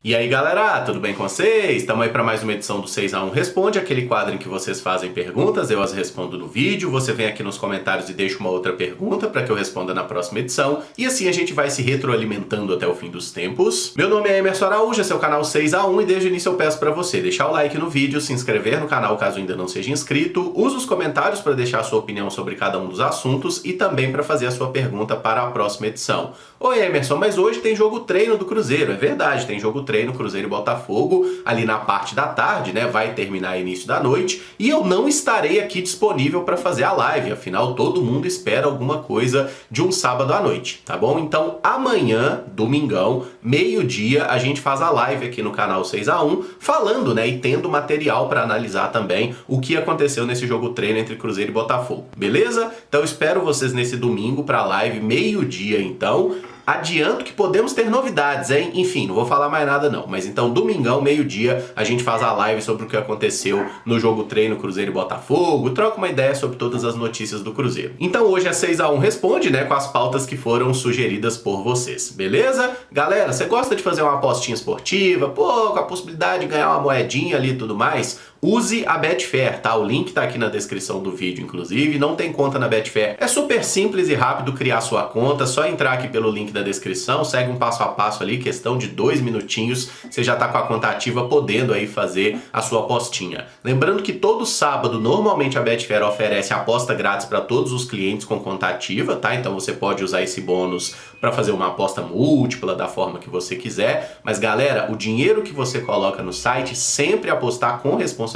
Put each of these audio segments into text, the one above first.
E aí galera, tudo bem com vocês? Estamos aí para mais uma edição do 6x1 Responde, aquele quadro em que vocês fazem perguntas, eu as respondo no vídeo, você vem aqui nos comentários e deixa uma outra pergunta para que eu responda na próxima edição, e assim a gente vai se retroalimentando até o fim dos tempos. Meu nome é Emerson Araújo, esse é o canal 6x1 e desde o início eu peço para você deixar o like no vídeo, se inscrever no canal caso ainda não seja inscrito, use os comentários para deixar a sua opinião sobre cada um dos assuntos e também para fazer a sua pergunta para a próxima edição. Oi Emerson, mas hoje tem jogo treino do Cruzeiro, é verdade, tem jogo treino Cruzeiro e Botafogo ali na parte da tarde, né? Vai terminar início da noite e eu não estarei aqui disponível para fazer a live, afinal todo mundo espera alguma coisa de um sábado à noite, tá bom? Então amanhã, domingão, meio-dia, a gente faz a live aqui no canal 6x1 falando, né? E tendo material para analisar também o que aconteceu nesse jogo treino entre Cruzeiro e Botafogo, beleza? Então espero vocês nesse domingo para a live, meio-dia então. Adianto que podemos ter novidades, hein? Enfim, não vou falar mais nada não. Mas então, domingão, meio-dia, a gente faz a live sobre o que aconteceu no jogo treino Cruzeiro e Botafogo, troca uma ideia sobre todas as notícias do Cruzeiro. Então hoje é 6x1 Responde, né? Com as pautas que foram sugeridas por vocês, beleza? Galera, você gosta de fazer uma apostinha esportiva? Pô, com a possibilidade de ganhar uma moedinha ali e tudo mais? Use a Betfair, tá? O link tá aqui na descrição do vídeo, inclusive. Não tem conta na Betfair. É super simples e rápido criar sua conta. Só entrar aqui pelo link da descrição, segue um passo a passo ali, questão de 2 minutinhos. Você já tá com a conta ativa, podendo aí fazer a sua apostinha. Lembrando que todo sábado, normalmente a Betfair oferece aposta grátis para todos os clientes com conta ativa, tá? Então você pode usar esse bônus para fazer uma aposta múltipla da forma que você quiser. Mas galera, o dinheiro que você coloca no site, sempre apostar com responsabilidade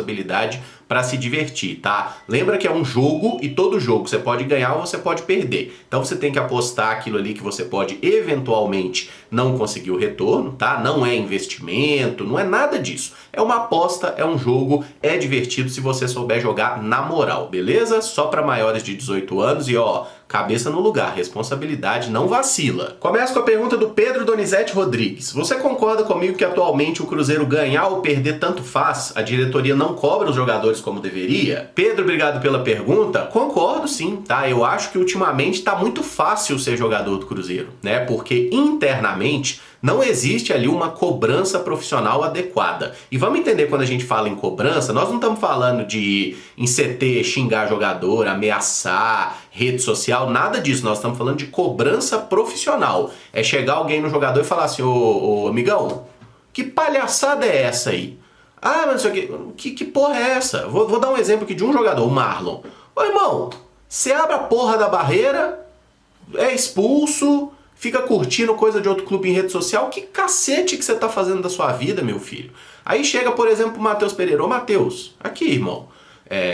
para se divertir, tá? Lembra que é um jogo e todo jogo você pode ganhar ou você pode perder. Então você tem que apostar aquilo ali que você pode eventualmente não conseguir o retorno, tá? Não é investimento, não é nada disso. É uma aposta, é um jogo, é divertido se você souber jogar na moral, beleza? Só para maiores de 18 anos e ó, cabeça no lugar, responsabilidade não vacila. Começo com a pergunta do Pedro Donizete Rodrigues. Você concorda comigo que atualmente o Cruzeiro ganhar ou perder tanto faz? A diretoria não cobra os jogadores como deveria? Pedro, obrigado pela pergunta. Concordo sim, tá? Eu acho que ultimamente tá muito fácil ser jogador do Cruzeiro, né? Porque internamente não existe ali uma cobrança profissional adequada. E vamos entender, quando a gente fala em cobrança, nós não estamos falando de em CT xingar jogador, ameaçar, rede social, nada disso. Nós estamos falando de cobrança profissional. É chegar alguém no jogador e falar assim, ô amigão, que palhaçada é essa aí? Ah, mas não sei o que porra é essa? Vou dar um exemplo aqui de um jogador, o Marlon. Ô irmão, você abre a porra da barreira, é expulso, fica curtindo coisa de outro clube em rede social, que cacete que você tá fazendo da sua vida, meu filho? Aí chega, por exemplo, o Matheus Pereira. Ô Matheus, aqui irmão,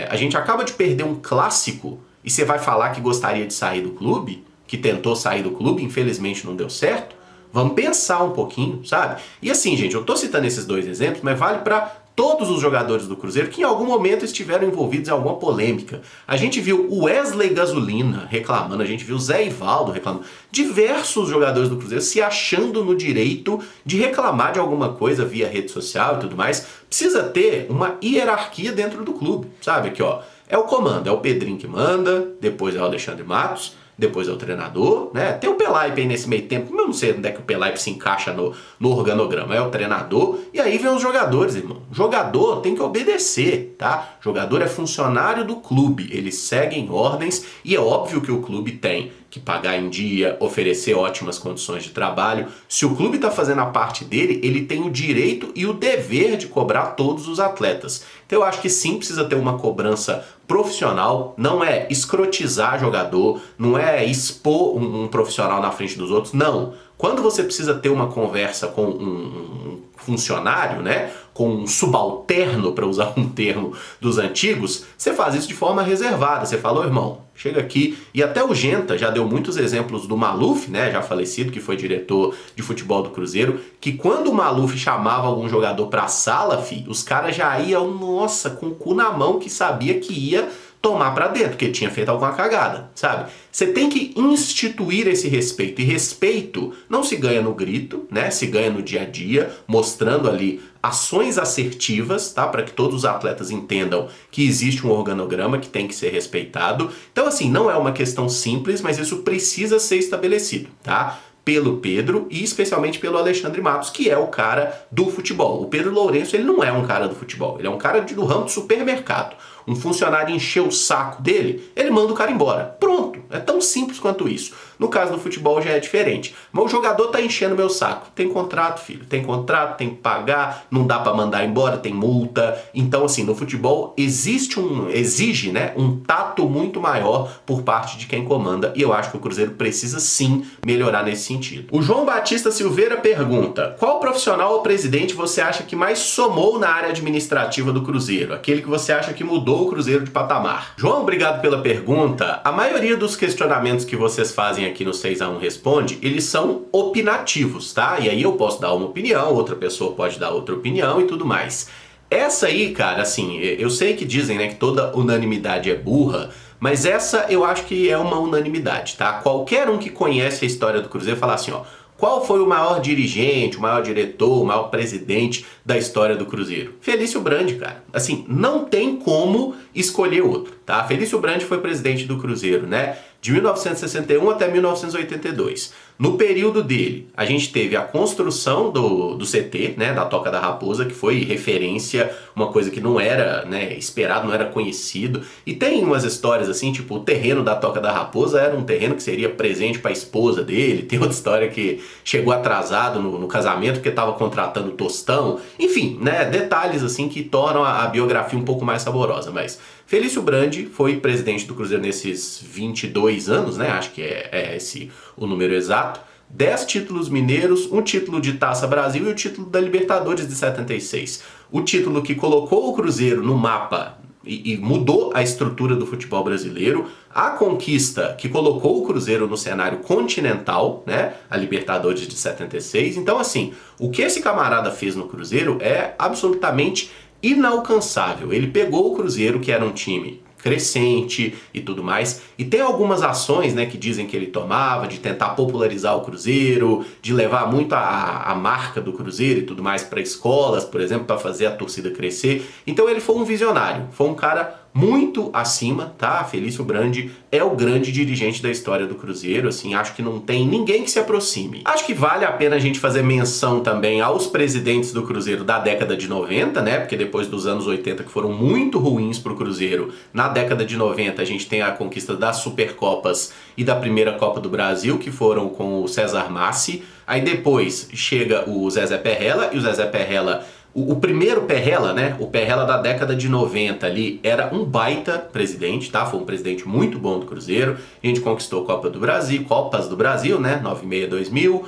a gente acaba de perder um clássico e você vai falar que gostaria de sair do clube, que tentou sair do clube, infelizmente não deu certo? Vamos pensar um pouquinho, sabe? E assim, gente, eu tô citando esses dois exemplos, mas vale pra todos os jogadores do Cruzeiro que em algum momento estiveram envolvidos em alguma polêmica. A gente viu o Wesley Gasolina reclamando, a gente viu o Zé Ivaldo reclamando, diversos jogadores do Cruzeiro se achando no direito de reclamar de alguma coisa via rede social e tudo mais. Precisa ter uma hierarquia dentro do clube, sabe? Aqui, ó, é o comando, é o Pedrinho que manda, depois é o Alexandre Matos, depois é o treinador, né? Tem o Pelaipe aí nesse meio tempo, eu não sei onde é que o Pelaipe se encaixa no organograma, é o treinador, e aí vem os jogadores, irmão. Jogador tem que obedecer, tá? Jogador é funcionário do clube, eles seguem ordens e é óbvio que o clube tem que pagar em dia, oferecer ótimas condições de trabalho. Se o clube está fazendo a parte dele, ele tem o direito e o dever de cobrar todos os atletas. Então eu acho que sim, precisa ter uma cobrança profissional, não é escrotizar jogador, não é expor um profissional na frente dos outros, não. Quando você precisa ter uma conversa com um funcionário, né, com um subalterno, para usar um termo dos antigos, você faz isso de forma reservada. Você falou, irmão, chega aqui. E até o Genta já deu muitos exemplos do Maluf, né, já falecido, que foi diretor de futebol do Cruzeiro, que quando o Maluf chamava algum jogador pra sala, os caras já iam, nossa, com o cu na mão, que sabia que ia tomar pra dentro, porque tinha feito alguma cagada, sabe? Você tem que instituir esse respeito, e respeito não se ganha no grito, né? Se ganha no dia a dia, mostrando ali ações assertivas, tá? Para que todos os atletas entendam que existe um organograma que tem que ser respeitado. Então, assim, não é uma questão simples, mas isso precisa ser estabelecido, tá? pelo Pedro e especialmente pelo Alexandre Matos, que é o cara do futebol. O Pedro Lourenço, ele não é um cara do futebol, ele é um cara do ramo do supermercado. Um funcionário encheu o saco dele, ele manda o cara embora. Pronto, é tão simples quanto isso. No caso do futebol já é diferente. Mas o jogador tá enchendo meu saco. Tem contrato, filho, tem contrato, tem que pagar, não dá pra mandar embora, tem multa. Então, assim, no futebol exige, né, um tato muito maior por parte de quem comanda, e eu acho que o Cruzeiro precisa sim melhorar nesse sentido. O João Batista Silveira pergunta: qual profissional ou presidente você acha que mais somou na área administrativa do Cruzeiro? Aquele que você acha que mudou o Cruzeiro de patamar? João, obrigado pela pergunta. A maioria dos questionamentos que vocês fazem aqui no 6 a 1 Responde, eles são opinativos, tá? E aí eu posso dar uma opinião, outra pessoa pode dar outra opinião e tudo mais. Essa aí, cara, assim, eu sei que dizem, né, que toda unanimidade é burra, mas essa eu acho que é uma unanimidade, tá? Qualquer um que conhece a história do Cruzeiro fala assim, ó: qual foi o maior dirigente, o maior diretor, o maior presidente da história do Cruzeiro? Felício Brandi, cara. Assim, não tem como escolher outro, tá? Felício Brandi foi presidente do Cruzeiro, né, de 1961 até 1982. No período dele, a gente teve a construção do CT, né, da Toca da Raposa, que foi referência, uma coisa que não era, né, esperado, não era conhecido. E tem umas histórias assim, tipo, o terreno da Toca da Raposa era um terreno que seria presente para a esposa dele. Tem outra história que chegou atrasado no casamento porque estava contratando tostão. Enfim, né, detalhes assim que tornam a biografia um pouco mais saborosa. Mas Felício Brandi foi presidente do Cruzeiro nesses 22 anos, né? Acho que é esse o número exato. 10 títulos mineiros, um título de Taça Brasil e o título da Libertadores de 76. O título que colocou o Cruzeiro no mapa e mudou a estrutura do futebol brasileiro. A conquista que colocou o Cruzeiro no cenário continental, né? A Libertadores de 76. Então, assim, o que esse camarada fez no Cruzeiro é absolutamente inalcançável. Ele pegou o Cruzeiro, que era um time crescente e tudo mais, e tem algumas ações, né, que dizem que ele tomava, de tentar popularizar o Cruzeiro, de levar muito a marca do Cruzeiro e tudo mais para escolas, por exemplo, para fazer a torcida crescer. Então ele foi um visionário, foi um cara muito acima, tá? Felício Brandi é o grande dirigente da história do Cruzeiro, assim, acho que não tem ninguém que se aproxime. Acho que vale a pena a gente fazer menção também aos presidentes do Cruzeiro da década de 90, né? Porque depois dos anos 80, que foram muito ruins pro Cruzeiro, na década de 90 a gente tem a conquista das Supercopas e da primeira Copa do Brasil, que foram com o César Massi. Aí depois chega o Zezé Perrella, e o Zezé Perrella, o primeiro Perrella, né, o Perrella da década de 90 ali, era um baita presidente, tá? Foi um presidente muito bom do Cruzeiro. A gente conquistou Copas do Brasil, né, 96, 2000,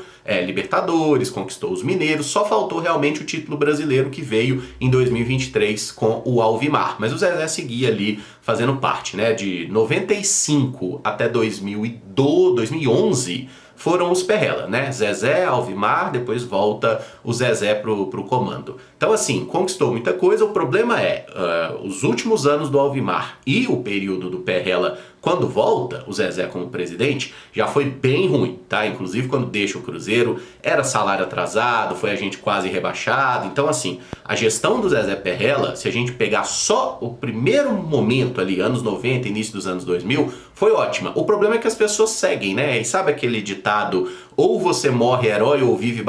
Libertadores, conquistou os mineiros. Só faltou realmente o título brasileiro, que veio em 2023 com o Alvimar. Mas o Zezé seguia ali fazendo parte, né, de 95 até 2011, foram os Perrella, né? Zezé, Alvimar, depois volta o Zezé pro comando. Então, assim, conquistou muita coisa. O problema é, os últimos anos do Alvimar e o período do Perrella, quando volta o Zezé como presidente, já foi bem ruim, tá? Inclusive, quando deixa o Cruzeiro, era salário atrasado, foi a gente quase rebaixado. Então, assim, a gestão do Zezé Perrella, se a gente pegar só o primeiro momento ali, anos 90, início dos anos 2000, foi ótima. O problema é que as pessoas seguem, né? E sabe aquele ditado: ou você morre herói ou vive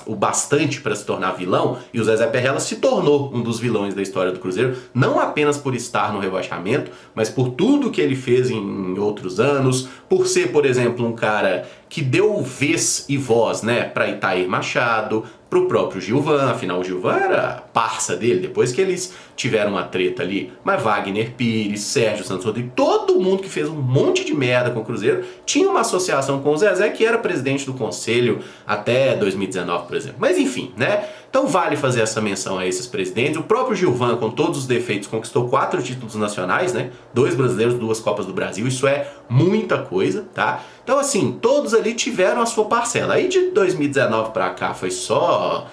o bastante para se tornar vilão? E o Zezé Perrella se tornou um dos vilões da história do Cruzeiro, não apenas por estar no rebaixamento, mas por tudo que ele fez em outros anos, por ser, por exemplo, um cara que deu vez e voz, né, para Itair Machado, pro próprio Gilvan. Afinal o Gilvan era parça dele, depois que eles tiveram uma treta ali. Mas Wagner Pires, Sérgio Santos Rodrigues, todo mundo que fez um monte de merda com o Cruzeiro tinha uma associação com o Zezé, que era presidente do conselho até 2019, por exemplo. Mas enfim, né? Então vale fazer essa menção a esses presidentes. O próprio Gilvan, com todos os defeitos, conquistou 4 títulos nacionais, né? 2 brasileiros, 2 Copas do Brasil. Isso é muita coisa, tá? Então, assim, todos ali tiveram a sua parcela. Aí de 2019 pra cá foi só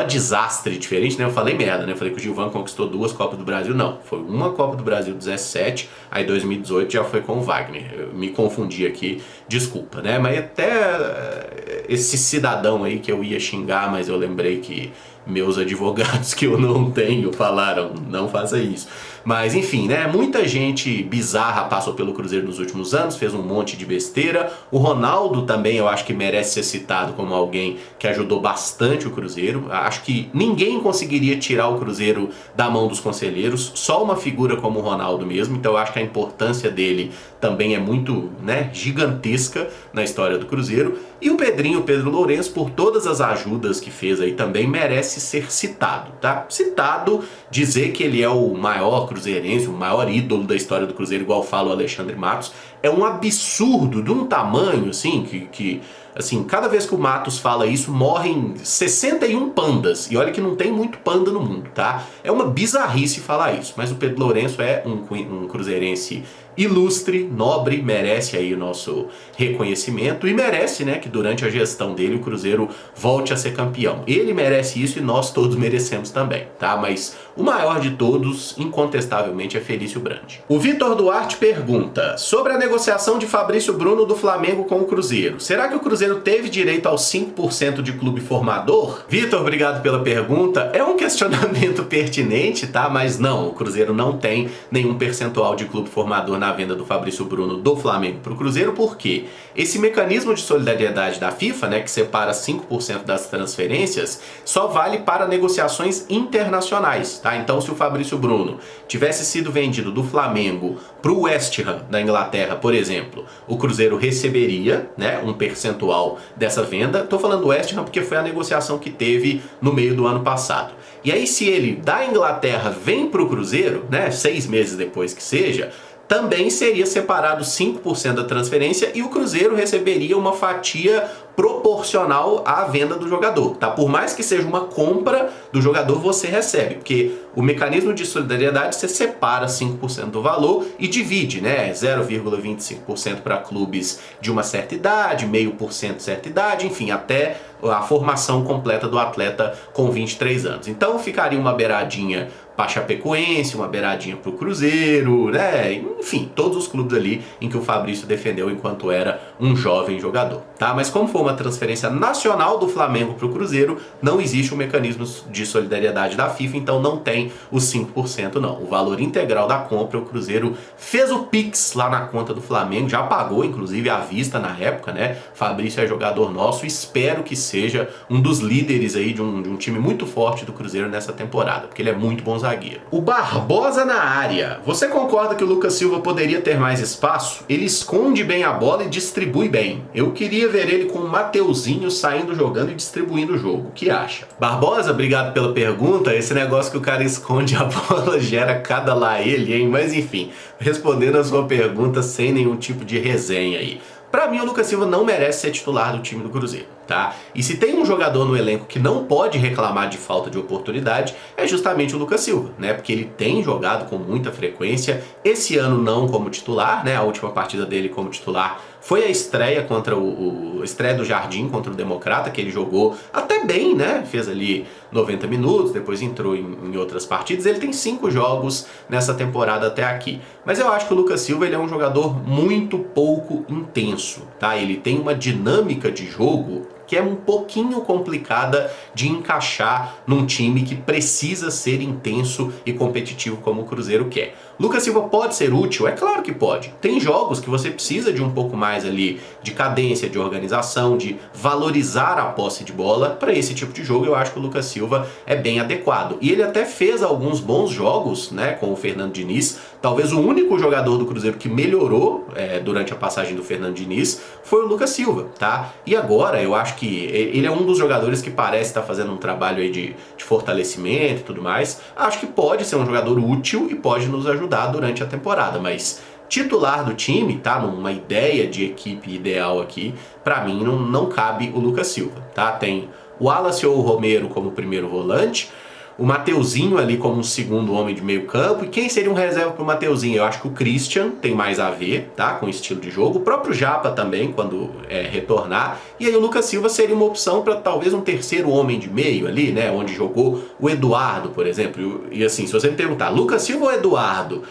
desastre diferente, né? Eu falei merda, né? Eu falei que o Gilvan conquistou 2 Copas do Brasil. Não, foi uma Copa do Brasil 17, aí 2018 já foi com o Wagner. Eu me confundi aqui, desculpa, né? Mas até esse cidadão aí que eu ia xingar, mas eu lembrei que Meus advogados que eu não tenho falaram, não faça isso. Mas enfim, né? Muita gente bizarra passou pelo Cruzeiro nos últimos anos, fez um monte de besteira. O Ronaldo também eu acho que merece ser citado como alguém que ajudou bastante o Cruzeiro. Acho que ninguém conseguiria tirar o Cruzeiro da mão dos conselheiros, só uma figura como o Ronaldo mesmo. Então eu acho que a importância dele também é muito, né, gigantesca na história do Cruzeiro. E o Pedrinho, Pedro Lourenço, por todas as ajudas que fez aí também, merece ser citado, tá? Citado, dizer que ele é o maior cruzeirense, o maior ídolo da história do Cruzeiro, igual fala o Alexandre Matos, é um absurdo de um tamanho, assim, que assim, cada vez que o Matos fala isso, morrem 61 pandas. E olha que não tem muito panda no mundo, tá? É uma bizarrice falar isso, mas o Pedro Lourenço é um cruzeirense ilustre, nobre, merece aí o nosso reconhecimento e merece, né, que durante a gestão dele o Cruzeiro volte a ser campeão. Ele merece isso e nós todos merecemos também, tá? Mas o maior de todos, incontestavelmente, é Felício Brandi. O Vitor Duarte pergunta sobre a negociação de Fabrício Bruno do Flamengo com o Cruzeiro. Será que o Cruzeiro teve direito aos 5% de clube formador? Vitor, obrigado pela pergunta. É um questionamento pertinente, tá? Mas não, o Cruzeiro não tem nenhum percentual de clube formador na venda do Fabrício Bruno do Flamengo para o Cruzeiro, porque esse mecanismo de solidariedade da FIFA, né, que separa 5% das transferências, só vale para negociações internacionais, tá? Então, se o Fabrício Bruno tivesse sido vendido do Flamengo para o West Ham da Inglaterra, por exemplo, o Cruzeiro receberia, né, um percentual dessa venda. Tô falando do West Ham porque foi a negociação que teve no meio do ano passado. E aí, se ele da Inglaterra vem para o Cruzeiro, né, 6 meses depois que seja, também seria separado 5% da transferência e o Cruzeiro receberia uma fatia proporcional à venda do jogador, tá? Por mais que seja uma compra do jogador, você recebe, porque o mecanismo de solidariedade você separa 5% do valor e divide, né? 0,25% para clubes de uma certa idade, 0,5% certa idade, enfim, até a formação completa do atleta com 23 anos. Então ficaria uma beiradinha para Chapecoense, uma beiradinha para o Cruzeiro, né? Enfim, todos os clubes ali em que o Fabrício defendeu enquanto era um jovem jogador, tá? Mas como foi uma transferência nacional do Flamengo para o Cruzeiro, não existe um mecanismo de solidariedade da FIFA, então não tem os 5% não. O valor integral da compra, o Cruzeiro fez o Pix lá na conta do Flamengo, já pagou inclusive à vista na época, né? Fabrício é jogador nosso, espero que seja um dos líderes aí de um time muito forte do Cruzeiro nessa temporada, porque ele é muito bom zagueiro. O Barbosa na área. Você concorda que o Lucas Silva poderia ter mais espaço? Ele esconde bem a bola e distribui bem. Eu queria ver ele com o Mateuzinho saindo jogando e distribuindo o jogo. O que acha? Barbosa, obrigado pela pergunta. Esse negócio que o cara esconde a bola gera cada lá ele, hein? Mas enfim, respondendo a sua pergunta sem nenhum tipo de resenha aí. Pra mim, o Lucas Silva não merece ser titular do time do Cruzeiro, tá? E se tem um jogador no elenco que não pode reclamar de falta de oportunidade, é justamente o Lucas Silva, né? Porque ele tem jogado com muita frequência, esse ano não como titular, né? A última partida dele como titular foi a estreia contra a estreia do Jardim contra o Democrata, que ele jogou até bem, né? Fez ali 90 minutos, depois entrou em outras partidas. Ele tem 5 jogos nessa temporada até aqui. Mas eu acho que o Lucas Silva ele é um jogador muito pouco intenso, tá? Ele tem uma dinâmica de jogo que é um pouquinho complicada de encaixar num time que precisa ser intenso e competitivo como o Cruzeiro quer. Lucas Silva pode ser útil? É claro que pode. Tem jogos que você precisa de um pouco mais ali de cadência, de organização, de valorizar a posse de bola. Para esse tipo de jogo eu acho que o Lucas Silva é bem adequado. E ele até fez alguns bons jogos, né, com o Fernando Diniz. Talvez o único jogador do Cruzeiro que melhorou durante a passagem do Fernando Diniz foi o Lucas Silva, tá? E agora eu acho que ele é um dos jogadores que parece estar fazendo um trabalho aí de fortalecimento e tudo mais. Acho que pode ser um jogador útil e pode nos ajudar durante a temporada, mas titular do time, tá? Numa ideia de equipe ideal aqui, pra mim não cabe o Lucas Silva, tá? Tem o Wallace ou o Romero como primeiro volante, o Mateuzinho ali como um segundo homem de meio campo. E quem seria um reserva pro Mateuzinho? Eu acho que o Christian tem mais a ver, tá? Com o estilo de jogo. O próprio Japa também, quando retornar. E aí o Lucas Silva seria uma opção para talvez um terceiro homem de meio ali, né? Onde jogou o Eduardo, por exemplo. E assim, se você me perguntar, Lucas Silva ou Eduardo?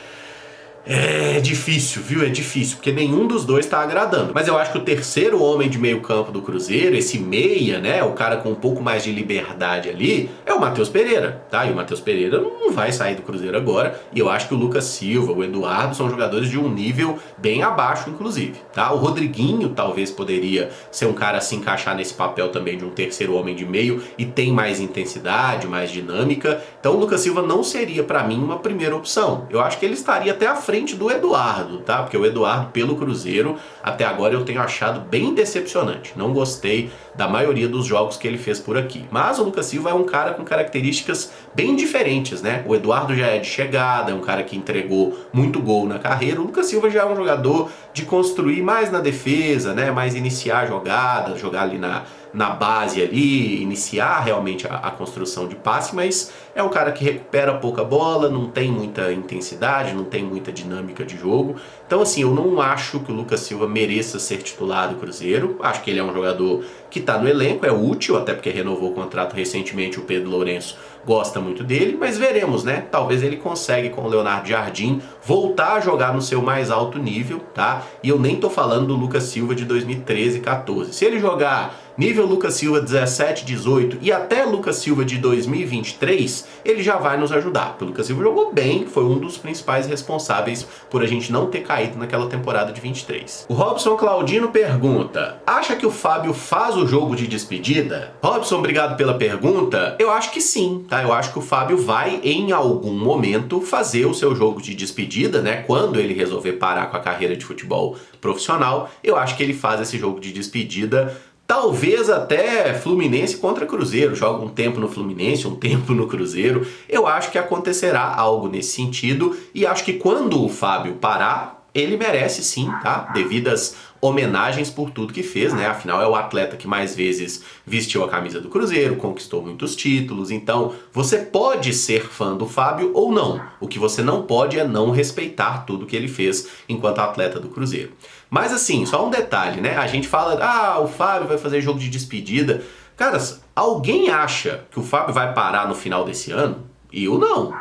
É difícil, viu? É difícil, porque nenhum dos dois tá agradando. Mas eu acho que o terceiro homem de meio campo do Cruzeiro, esse meia, né? O cara com um pouco mais de liberdade ali, é o Matheus Pereira, tá? E o Matheus Pereira não vai sair do Cruzeiro agora. E eu acho que o Lucas Silva, o Eduardo, são jogadores de um nível bem abaixo, inclusive, tá? O Rodriguinho talvez poderia ser um cara a se encaixar nesse papel também de um terceiro homem de meio e tem mais intensidade, mais dinâmica. Então o Lucas Silva não seria pra mim uma primeira opção. Eu acho que ele estaria até à frente do Eduardo, tá? Porque o Eduardo pelo Cruzeiro, até agora eu tenho achado bem decepcionante. Não gostei da maioria dos jogos que ele fez por aqui. Mas o Lucas Silva é um cara com características bem diferentes, né? O Eduardo já é de chegada, é um cara que entregou muito gol na carreira. O Lucas Silva já é um jogador de construir mais na defesa, né? Mais iniciar jogadas, jogar ali na base ali, iniciar realmente a construção de passe, mas é um cara que recupera pouca bola, não tem muita intensidade, não tem muita dinâmica de jogo. Então assim, eu não acho que o Lucas Silva mereça ser titular do Cruzeiro. Acho que ele é um jogador que está no elenco, é útil, até porque renovou o contrato recentemente, o Pedro Lourenço gosta muito dele, mas veremos, né? Talvez ele consiga com o Leonardo Jardim voltar a jogar no seu mais alto nível, tá? E eu nem tô falando do Lucas Silva de 2013 e 14. Se ele jogar nível Lucas Silva 17, 18 e até Lucas Silva de 2023, ele já vai nos ajudar. Porque o Lucas Silva jogou bem, foi um dos principais responsáveis por a gente não ter caído naquela temporada de 23. O Robson Claudino pergunta: acha que o Fábio faz o jogo de despedida? Robson, obrigado pela pergunta. Eu acho que sim, tá? Eu acho que o Fábio vai em algum momento fazer o seu jogo de despedida, né? Quando ele resolver parar com a carreira de futebol profissional, eu acho que ele faz esse jogo de despedida. Talvez até Fluminense contra Cruzeiro, joga um tempo no Fluminense, um tempo no Cruzeiro. Eu acho que acontecerá algo nesse sentido e acho que quando o Fábio parar, ele merece sim, tá? Devidas homenagens por tudo que fez, né? Afinal, é o atleta que mais vezes vestiu a camisa do Cruzeiro, conquistou muitos títulos. Então, você pode ser fã do Fábio ou não. O que você não pode é não respeitar tudo que ele fez enquanto atleta do Cruzeiro. Mas assim, só um detalhe, né? A gente fala, o Fábio vai fazer jogo de despedida. Caras, alguém acha que o Fábio vai parar no final desse ano? Eu não.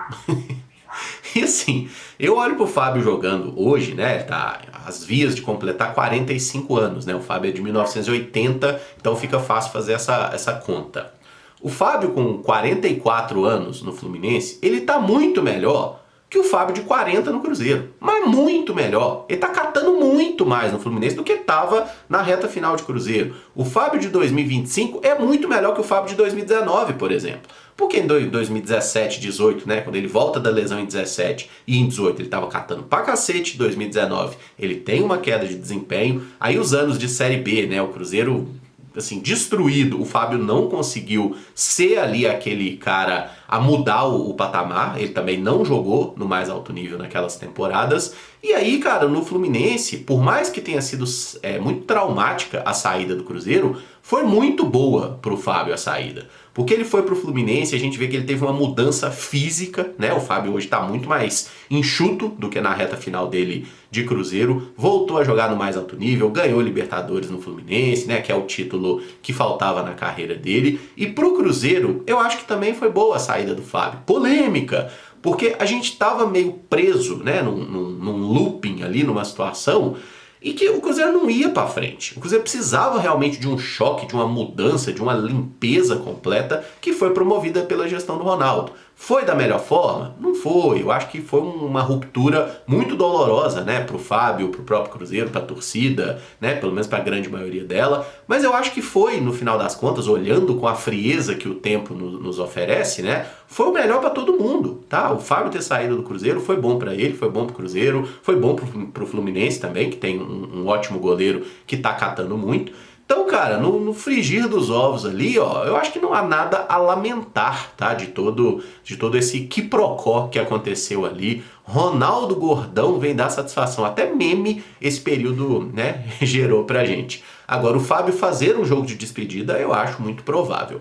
E assim, eu olho pro Fábio jogando hoje, né? Ele tá às vias de completar 45 anos, né? O Fábio é de 1980, então fica fácil fazer essa conta. O Fábio com 44 anos no Fluminense, ele tá muito melhor que o Fábio de 40 no Cruzeiro. Mas muito melhor. Ele tá catando muito mais no Fluminense do que tava na reta final de Cruzeiro. O Fábio de 2025 é muito melhor que o Fábio de 2019, por exemplo. Porque em 2017, 18, né, quando ele volta da lesão em 17 e em 18 ele tava catando pra cacete, em 2019 ele tem uma queda de desempenho, aí os anos de Série B, né, o Cruzeiro assim, destruído, o Fábio não conseguiu ser ali aquele cara a mudar o patamar, ele também não jogou no mais alto nível naquelas temporadas, e aí, cara, no Fluminense, por mais que tenha sido muito traumática a saída do Cruzeiro, foi muito boa pro Fábio a saída. Porque ele foi pro Fluminense, a gente vê que ele teve uma mudança física, né? O Fábio hoje tá muito mais enxuto do que na reta final dele de Cruzeiro, voltou a jogar no mais alto nível, ganhou Libertadores no Fluminense, né? Que é o título que faltava na carreira dele. E pro Cruzeiro, eu acho que também foi boa a saída do Fábio. Polêmica, porque a gente tava meio preso, né? Num looping ali, numa situação e que o Cruzeiro não ia para frente. O Cruzeiro precisava realmente de um choque, de uma mudança, de uma limpeza completa que foi promovida pela gestão do Ronaldo. Foi da melhor forma? Não foi. Eu acho que foi uma ruptura muito dolorosa, né, pro Fábio, pro próprio Cruzeiro, pra torcida, né, pelo menos pra grande maioria dela. Mas eu acho que foi, no final das contas, olhando com a frieza que o tempo nos oferece, né, foi o melhor pra todo mundo, tá? O Fábio ter saído do Cruzeiro foi bom pra ele, foi bom pro Cruzeiro, foi bom pro Fluminense também, que tem um ótimo goleiro que tá catando muito. Então, cara, no frigir dos ovos ali, ó, eu acho que não há nada a lamentar, tá? De todo esse quiprocó que aconteceu ali. Ronaldo Gordão vem dar satisfação. Até meme esse período, né, gerou pra gente. Agora, o Fábio fazer um jogo de despedida, eu acho muito provável.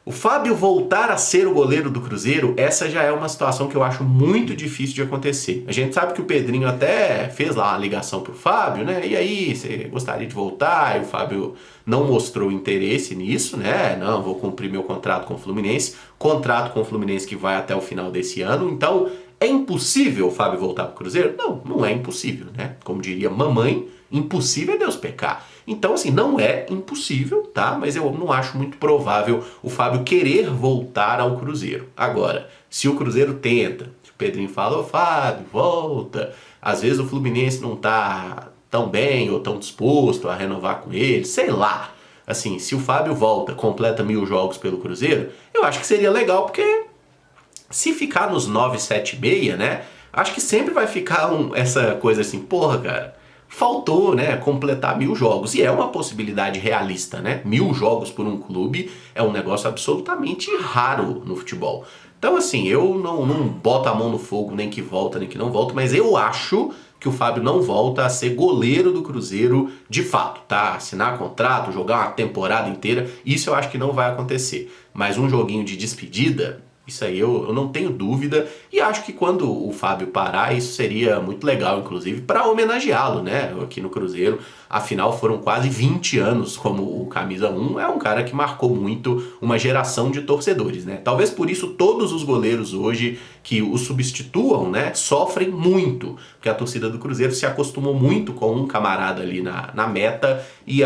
O Fábio voltar a ser o goleiro do Cruzeiro, essa já é uma situação que eu acho muito difícil de acontecer. A gente sabe que o Pedrinho até fez lá uma ligação pro Fábio, né? E aí, você gostaria de voltar? E o Fábio não mostrou interesse nisso, né? Não, vou cumprir meu contrato com o Fluminense. Contrato com o Fluminense que vai até o final desse ano. Então, É impossível o Fábio voltar pro Cruzeiro? Não, não é impossível, né? Como diria mamãe, impossível é Deus pecar. Então, assim, não é impossível, tá? Mas eu não acho muito provável o Fábio querer voltar ao Cruzeiro. Agora, se o Cruzeiro tenta, se o Pedrinho fala, ô Fábio, volta. Às vezes o Fluminense não tá tão bem ou tão disposto a renovar com ele, sei lá. Assim, se o Fábio volta, completa 1000 jogos pelo Cruzeiro, eu acho que seria legal, porque se ficar nos 976, né? Acho que sempre vai ficar essa coisa assim, porra, cara, faltou, né, completar 1000 jogos. E é uma possibilidade realista, né? 1000 jogos por um clube é um negócio absolutamente raro no futebol. Então, assim, eu não boto a mão no fogo, nem que volta, nem que não volta, mas eu acho que o Fábio não volta a ser goleiro do Cruzeiro de fato, tá? Assinar contrato, jogar uma temporada inteira, isso eu acho que não vai acontecer. Mas um joguinho de despedida, isso aí eu não tenho dúvida, e acho que quando o Fábio parar, isso seria muito legal, inclusive, para homenageá-lo, né, aqui no Cruzeiro. Afinal, foram quase 20 anos como o Camisa 1, é um cara que marcou muito uma geração de torcedores, né. Talvez por isso todos os goleiros hoje que o substituam, né, sofrem muito, porque a torcida do Cruzeiro se acostumou muito com um camarada ali na meta, e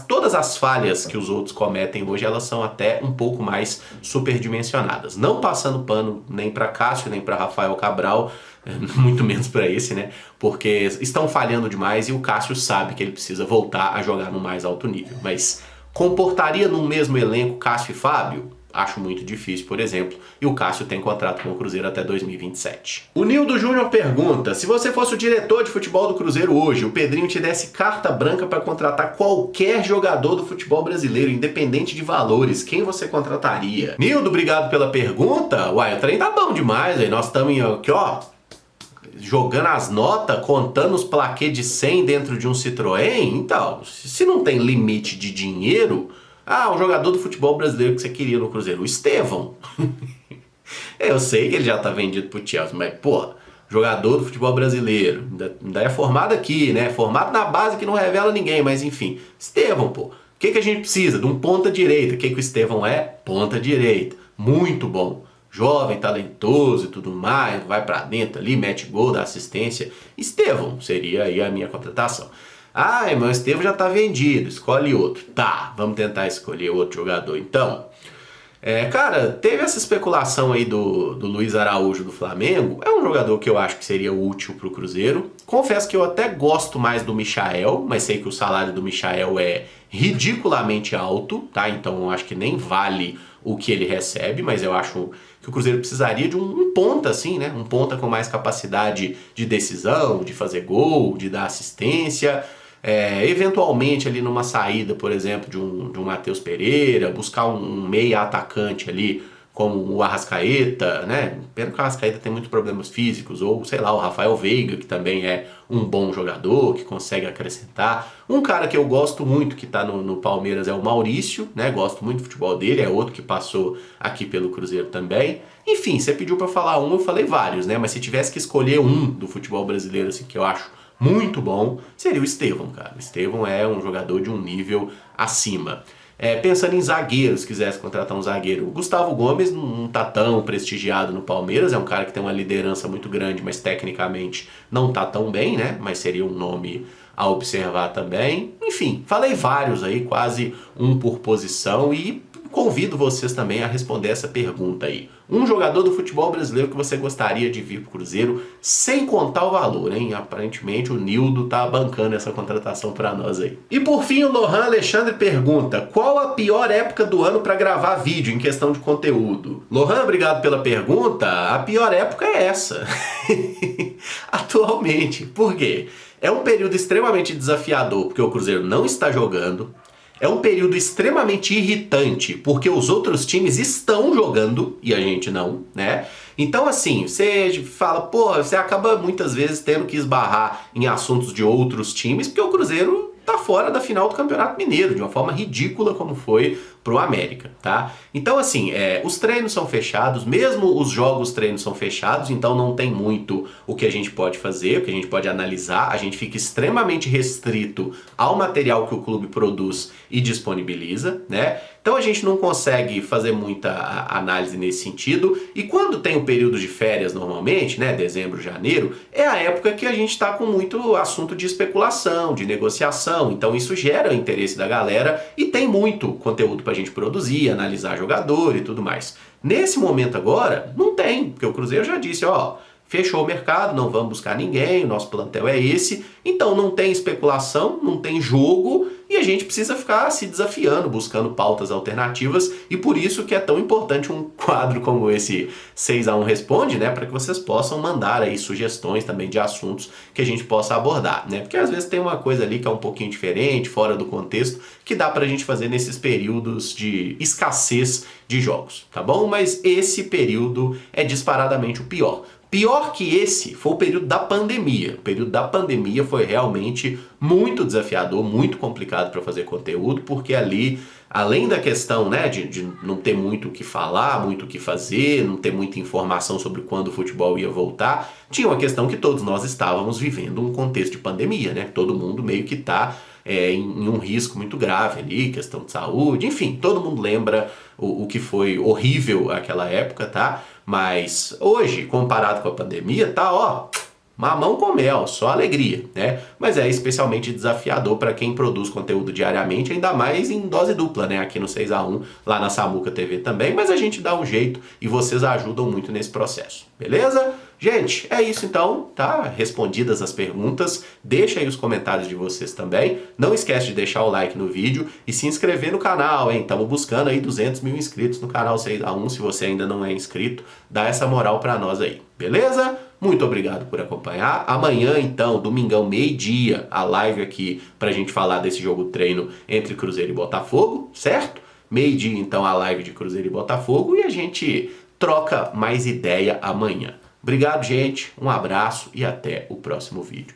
todas as falhas que os outros cometem hoje, elas são até um pouco mais superdimensionadas. Não passando pano nem para Cássio, nem para Rafael Cabral, muito menos para esse, né? Porque estão falhando demais e o Cássio sabe que ele precisa voltar a jogar no mais alto nível. Mas comportaria no mesmo elenco Cássio e Fábio? Acho muito difícil, por exemplo, e o Cássio tem contrato com o Cruzeiro até 2027. O Nildo Júnior pergunta, se você fosse o diretor de futebol do Cruzeiro hoje, o Pedrinho te desse carta branca para contratar qualquer jogador do futebol brasileiro, independente de valores, quem você contrataria? Nildo, obrigado pela pergunta. Uai, o trem tá bom demais, aí nós estamos aqui, ó, jogando as notas, contando os plaquês de 100 dentro de um Citroën. Então, se não tem limite de dinheiro... Ah, um jogador do futebol brasileiro que você queria no Cruzeiro, o Estevão. Eu sei que ele já tá vendido pro Chelsea, mas, pô, jogador do futebol brasileiro, ainda é formado aqui, né? Formado na base que não revela ninguém, mas enfim. Estevão, pô, o que a gente precisa? De um ponta direita. O que o Estevão é? Ponta direita. Muito bom. Jovem, talentoso e tudo mais, vai pra dentro ali, mete gol, dá assistência. Estevão seria aí a minha contratação. Ah, mas o Estevão já tá vendido, escolhe outro. Tá, vamos tentar escolher outro jogador então. Cara, teve essa especulação aí do Luiz Araújo do Flamengo. É um jogador que eu acho que seria útil pro Cruzeiro. Confesso que eu até gosto mais do Michael, mas sei que o salário do Michael é ridiculamente alto, tá? Então eu acho que nem vale o que ele recebe, mas eu acho que o Cruzeiro precisaria de um ponta assim, né? Um ponta com mais capacidade de decisão, de fazer gol, de dar assistência. Eventualmente ali numa saída, por exemplo, de um Matheus Pereira, buscar um meia atacante ali, como o Arrascaeta, né? Pena que o Arrascaeta tem muitos problemas físicos, ou sei lá, o Rafael Veiga, que também é um bom jogador, que consegue acrescentar. Um cara que eu gosto muito, que tá no Palmeiras, é o Maurício, né? Gosto muito do futebol dele, é outro que passou aqui pelo Cruzeiro também. Enfim, você pediu pra falar um, eu falei vários, né? Mas se tivesse que escolher um do futebol brasileiro, assim, que eu acho muito bom, seria o Estevão, cara. O Estevão é um jogador de um nível acima. Pensando em zagueiros, se quisesse contratar um zagueiro, o Gustavo Gomes não tá tão prestigiado no Palmeiras, é um cara que tem uma liderança muito grande, mas tecnicamente não tá tão bem, né? Mas seria um nome a observar também. Enfim, falei vários aí, quase um por posição, e convido vocês também a responder essa pergunta aí. Um jogador do futebol brasileiro que você gostaria de vir pro Cruzeiro, sem contar o valor, hein? Aparentemente o Nildo tá bancando essa contratação para nós aí. E por fim o Lohan Alexandre pergunta, qual a pior época do ano para gravar vídeo em questão de conteúdo? Lohan, obrigado pela pergunta. A pior época é essa. Atualmente. Por quê? É um período extremamente desafiador, porque o Cruzeiro não está jogando. É um período extremamente irritante, porque os outros times estão jogando e a gente não, né? Então, assim, você fala, pô, você acaba muitas vezes tendo que esbarrar em assuntos de outros times, porque o Cruzeiro tá fora da final do Campeonato Mineiro, de uma forma ridícula como foi pro América, tá? Então, assim, os treinos são fechados, mesmo os jogos treinos são fechados, então não tem muito o que a gente pode fazer, o que a gente pode analisar, a gente fica extremamente restrito ao material que o clube produz e disponibiliza, né? Então a gente não consegue fazer muita análise nesse sentido. E quando tem o período de férias normalmente, né, dezembro, janeiro, é a época que a gente está com muito assunto de especulação, de negociação. Então isso gera o interesse da galera e tem muito conteúdo para a gente produzir, analisar jogador e tudo mais. Nesse momento agora, não tem, porque o Cruzeiro já disse, ó, fechou o mercado, não vamos buscar ninguém, o nosso plantel é esse, então não tem especulação, não tem jogo e a gente precisa ficar se desafiando, buscando pautas alternativas e por isso que é tão importante um quadro como esse 6x1 Responde, né, para que vocês possam mandar aí sugestões também de assuntos que a gente possa abordar, né, porque às vezes tem uma coisa ali que é um pouquinho diferente, fora do contexto, que dá pra gente fazer nesses períodos de escassez de jogos, tá bom? Mas esse período é disparadamente o pior. Pior que esse foi o período da pandemia. O período da pandemia foi realmente muito desafiador, muito complicado para fazer conteúdo, porque ali, além da questão, né, de não ter muito o que falar, muito o que fazer, não ter muita informação sobre quando o futebol ia voltar, tinha uma questão que todos nós estávamos vivendo um contexto de pandemia, né? Todo mundo meio que está em um risco muito grave ali, questão de saúde, enfim, todo mundo lembra o que foi horrível aquela época, tá? Mas hoje, comparado com a pandemia, tá, ó, mamão com mel, só alegria, né? Mas é especialmente desafiador para quem produz conteúdo diariamente, ainda mais em dose dupla, né? Aqui no 6x1, lá na Samuca TV também, mas a gente dá um jeito e vocês ajudam muito nesse processo, beleza? Gente, é isso então, tá? Respondidas as perguntas, deixa aí os comentários de vocês também. Não esquece de deixar o like no vídeo e se inscrever no canal, hein? Estamos buscando aí 200 mil inscritos no canal 6x1, se você ainda não é inscrito, dá essa moral pra nós aí, beleza? Muito obrigado por acompanhar. Amanhã, então, domingão, meio-dia, a live aqui pra gente falar desse jogo treino entre Cruzeiro e Botafogo, certo? Meio-dia, então, a live de Cruzeiro e Botafogo e a gente troca mais ideia amanhã. Obrigado, gente, um abraço e até o próximo vídeo.